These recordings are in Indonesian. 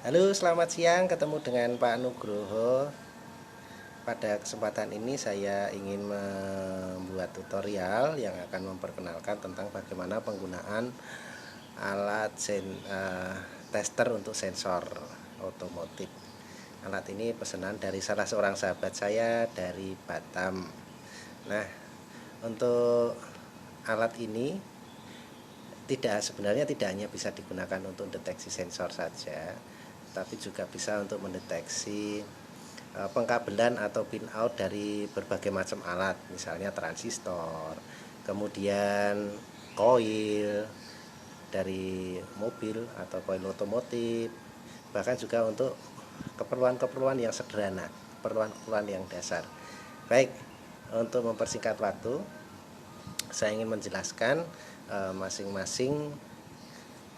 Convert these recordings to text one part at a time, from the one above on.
Halo, selamat siang. Ketemu dengan Pak Nugroho. Pada kesempatan ini saya ingin membuat tutorial yang akan memperkenalkan tentang bagaimana penggunaan alat tester untuk sensor otomotif. Alat ini pesanan dari salah seorang sahabat saya dari Batam. Nah, untuk alat ini sebenarnya tidak hanya bisa digunakan untuk deteksi sensor saja, tapi juga bisa untuk mendeteksi pengkabelan atau pin out dari berbagai macam alat, misalnya transistor, kemudian koil dari mobil atau koil otomotif, bahkan juga untuk keperluan-keperluan yang sederhana, keperluan-keperluan yang dasar. Baik, untuk mempersingkat waktu, saya ingin menjelaskan masing-masing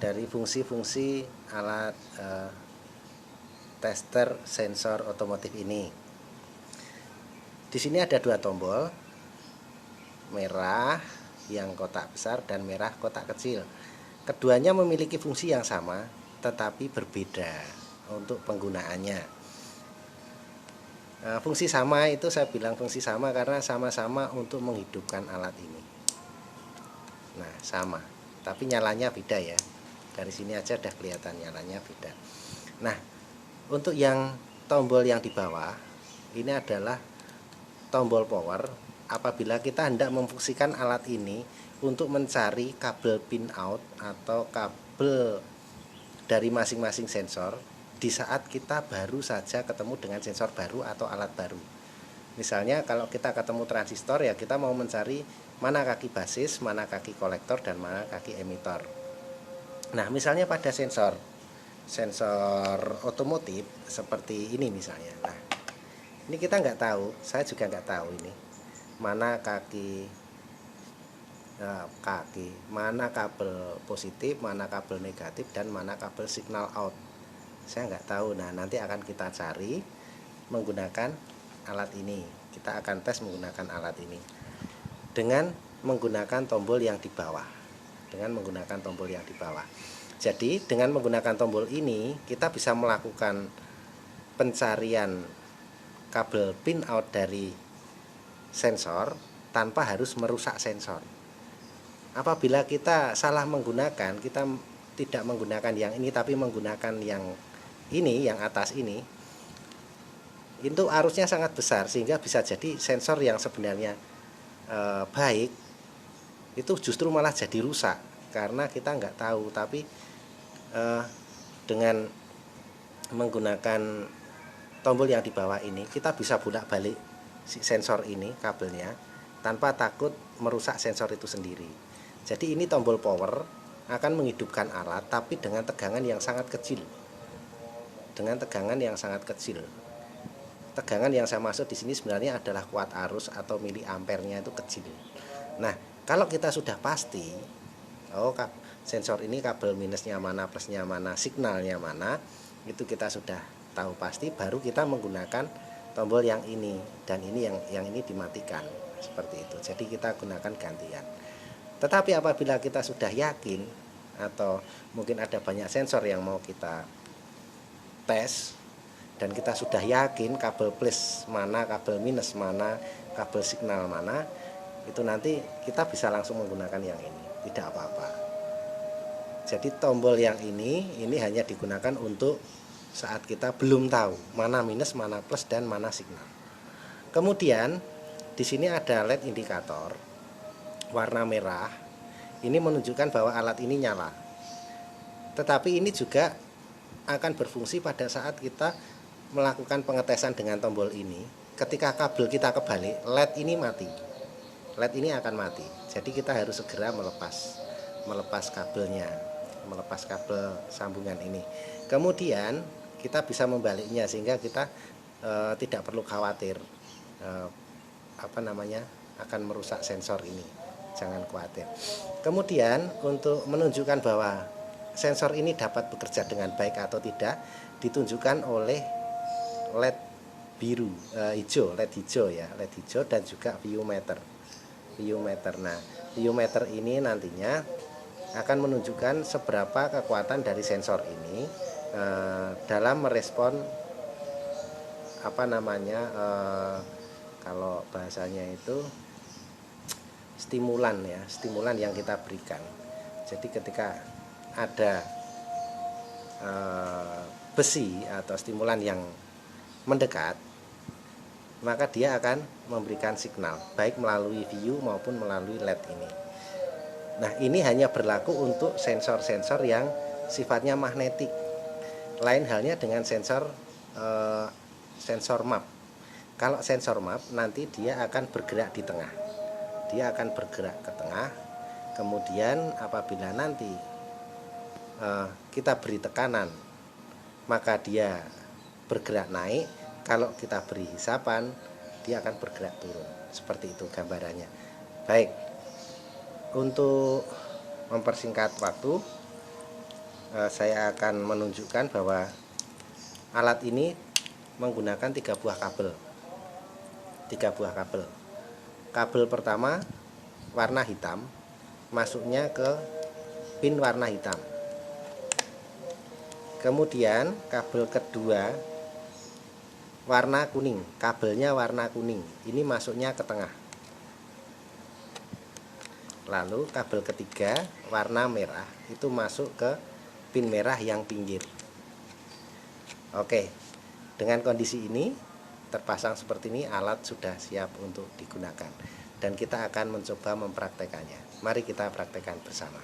dari fungsi-fungsi alat tester sensor otomotif ini. Di sini ada dua tombol, merah yang kotak besar dan merah kotak kecil. Keduanya memiliki fungsi yang sama, tetapi berbeda untuk penggunaannya. Fungsi sama itu saya bilang fungsi sama karena sama-sama untuk menghidupkan alat ini. Nah, sama, tapi nyalanya beda ya. Dari sini aja udah kelihatan nyalanya beda. Nah, untuk yang tombol yang di bawah ini adalah tombol power. Apabila kita hendak memfungsikan alat ini untuk mencari kabel pin out atau kabel dari masing-masing sensor di saat kita baru saja ketemu dengan sensor baru atau alat baru. Misalnya kalau kita ketemu transistor, ya kita mau mencari mana kaki basis, mana kaki kolektor, dan mana kaki emitor. Nah, misalnya pada sensor otomotif seperti ini misalnya. Nah, ini kita nggak tahu, saya juga nggak tahu ini mana mana kabel positif, mana kabel negatif, dan mana kabel signal out. Saya nggak tahu. Nah, nanti akan kita cari menggunakan alat ini. Kita akan tes menggunakan alat ini dengan menggunakan tombol yang di bawah. Jadi dengan menggunakan tombol ini kita bisa melakukan pencarian kabel pin out dari sensor tanpa harus merusak sensor. Apabila kita salah menggunakan, kita tidak menggunakan yang ini tapi menggunakan yang ini, yang atas ini, itu arusnya sangat besar sehingga bisa jadi sensor yang sebenarnya baik itu justru malah jadi rusak karena kita nggak tahu. Tapi dengan menggunakan tombol yang di bawah ini kita bisa bolak-balik si sensor ini kabelnya tanpa takut merusak sensor itu sendiri. Jadi ini tombol power akan menghidupkan alat tapi dengan tegangan yang sangat kecil. Tegangan yang saya maksud di sini sebenarnya adalah kuat arus atau miliampernya itu kecil. Nah, kalau kita sudah pasti, sensor ini kabel minusnya mana, plusnya mana, signalnya mana, itu kita sudah tahu pasti, baru kita menggunakan tombol yang ini, dan ini yang ini dimatikan seperti itu. Jadi kita gunakan gantian. Tetapi apabila kita sudah yakin atau mungkin ada banyak sensor yang mau kita tes dan kita sudah yakin kabel plus mana, kabel minus mana, kabel signal mana, itu nanti kita bisa langsung menggunakan yang ini, tidak apa-apa. Jadi tombol yang ini hanya digunakan untuk saat kita belum tahu mana minus, mana plus, dan mana signal. Kemudian di sini ada LED indikator warna merah. Ini menunjukkan bahwa alat ini nyala. Tetapi ini juga akan berfungsi pada saat kita melakukan pengetesan dengan tombol ini. Ketika kabel kita kebalik, LED ini mati. LED ini akan mati. Jadi kita harus segera melepas kabelnya, melepas kabel sambungan ini. Kemudian kita bisa membaliknya sehingga kita tidak perlu khawatir akan merusak sensor ini. Jangan khawatir. Kemudian untuk menunjukkan bahwa sensor ini dapat bekerja dengan baik atau tidak, ditunjukkan oleh LED hijau dan juga ViewMeter. Nah, ViewMeter ini nantinya akan menunjukkan seberapa kekuatan dari sensor ini dalam merespon apa namanya, kalau bahasanya itu stimulan ya, stimulan yang kita berikan. Jadi ketika ada besi atau stimulan yang mendekat, maka dia akan memberikan signal baik melalui VU maupun melalui LED ini. Nah, ini hanya berlaku untuk sensor-sensor yang sifatnya magnetik. Lain halnya dengan sensor sensor map. Kalau sensor map nanti dia akan bergerak di tengah. Dia akan bergerak ke tengah. Kemudian apabila nanti kita beri tekanan, maka dia bergerak naik. Kalau kita beri hisapan, dia akan bergerak turun. Seperti itu gambarannya. Baik, untuk mempersingkat waktu, saya akan menunjukkan bahwa alat ini menggunakan 3 buah kabel. 3 buah kabel. Kabel pertama warna hitam, masuknya ke pin warna hitam. Kemudian kabel kedua warna kuning, kabelnya warna kuning, ini masuknya ke tengah. Lalu kabel ketiga warna merah, itu masuk ke pin merah yang pinggir. Oke, dengan kondisi ini terpasang seperti ini, alat sudah siap untuk digunakan dan kita akan mencoba mempraktekannya. Mari kita praktekkan bersama.